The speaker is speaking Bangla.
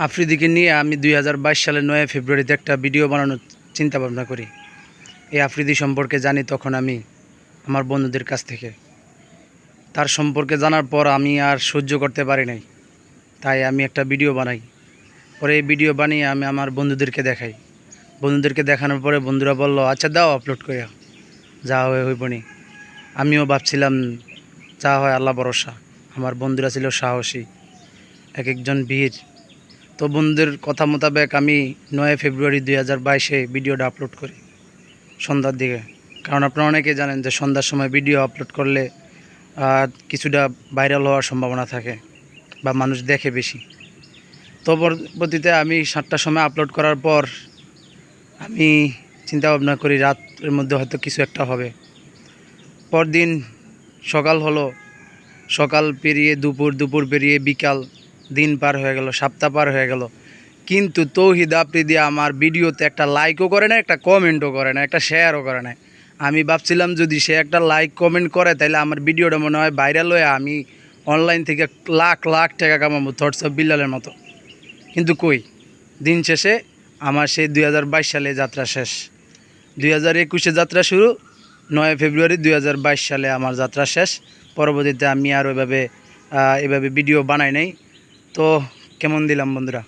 আফ্রিদিকে নিয়ে আমি 2022 সালের 9 ফেব্রুয়ারিতে একটা ভিডিও বানানোর চিন্তা ভাবনা করি। এই আফ্রিদি সম্পর্কে জানি তখন আমি আমার বন্ধুদের কাছ থেকে। তার সম্পর্কে জানার পর আমি আর সহ্য করতে পারি নাই, তাই আমি একটা ভিডিও বানাই। পরে এই ভিডিও বানিয়ে আমি আমার বন্ধুদেরকে দেখাই। বন্ধুদেরকে দেখানোর পরে বন্ধুরা বলল, আচ্ছা দাও আপলোড করে, যা হয় হইবনি। আমিও ভাবছিলাম যা হয় আল্লাহ ভরসা। আমার বন্ধুরা ছিল সাহসী, এক একজন বীর। তো বন্ধুদের কথা মোতাবেক আমি 9 ফেব্রুয়ারি 2022-এ ভিডিওটা আপলোড করি সন্ধ্যার দিকে। কারণ আপনারা অনেকেই জানেন যে সন্ধ্যার সময় ভিডিও আপলোড করলে কিছুটা ভাইরাল হওয়ার সম্ভাবনা থাকে বা মানুষ দেখে বেশি। তো পরবর্তীতে আমি 7টার সময় আপলোড করার পর আমি চিন্তা ভাবনা করি রাতের মধ্যে হয়তো কিছু একটা হবে। পরদিন সকাল হলো, সকাল পেরিয়ে দুপুর, দুপুর পেরিয়ে বিকাল, দিন পার হয়ে গেল, সপ্তাহ পার হয়ে গেল, কিন্তু তৌহিদ আফ্রিদি আমার ভিডিওতে একটা লাইকও করে না, একটা কমেন্টও করে না, একটা শেয়ারও করে না। আমি ভাবছিলাম যদি সে একটা লাইক কমেন্ট করে তাহলে আমার ভিডিওটা মনে হয় ভাইরাল হয়ে আমি অনলাইন থেকে লাখ লাখ টাকা কামাবো থটস অফ বিল্লালের মতো। কিন্তু কই, দিন শেষে আমার সেই 2022 সালে যাত্রা শেষ। 2021-এ যাত্রা শুরু, 9 ফেব্রুয়ারি 2022 সালে আমার যাত্রা শেষ। পরবর্তীতে আমি আর এভাবে ভিডিও বানাই নাই। তো কেমন দিলাম বন্ধুরা?